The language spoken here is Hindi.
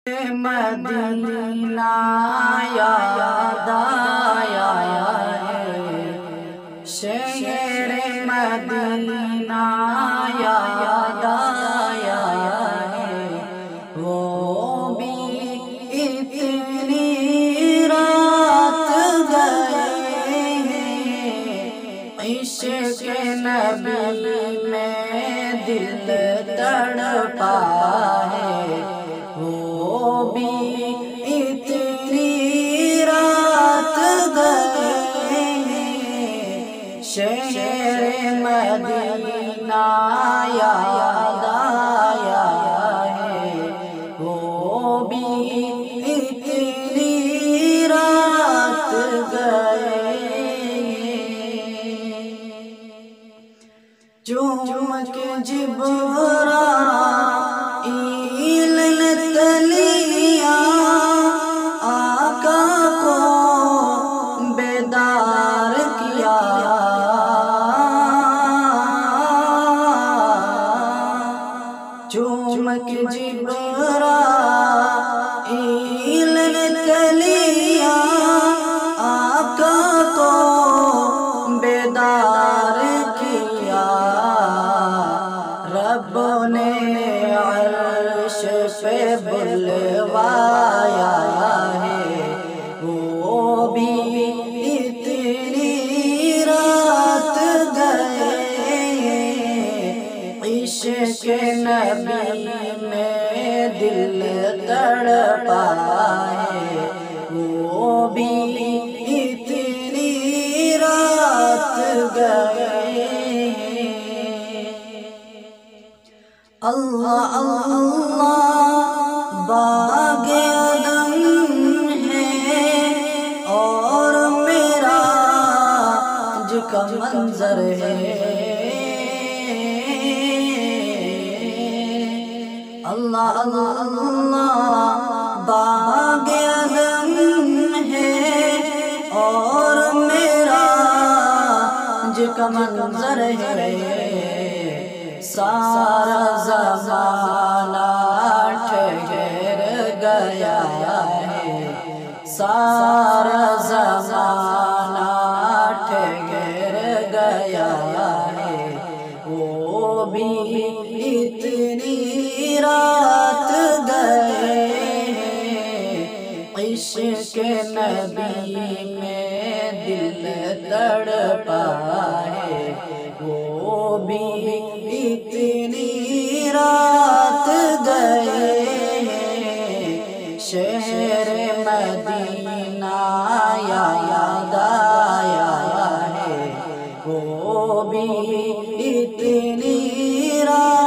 मदीना याद आया है, शहर मदीना याद आया है। वो भी इतनी रात गए हैं, इश्क़ नबी में दिल तड़पा है। वो भी इतनी रात गए हैं, शहर मदीना याद आया है। वो भी इतनी रात गए हैं, चूम के जिब्राईल बेदार किया, चूमक जिब्राईल तलिया आका को बेदार किया। रब ने अर्श पे बुलवाया है, वो भी इतनी रात गए हैं, इश्क़ नबी में दिल तड़पा है। वो भी इतनी रात गए हैं। अल्लाह अल्लाह बागे अदम है और मेरा का मंजर है। अल्लाह अल्लाह बागे अदम है और मेरा का मंजर है। सारा ज़माना ठहर गया है, सारा ज़माना ठहर गया है। वो भी इतनी रात गए हैं, इश्क़ नबी में दिल तड़पा है। वो भी इतनी रात गए हैं, शहर मदीना याद आया है। वो भी इतनी रात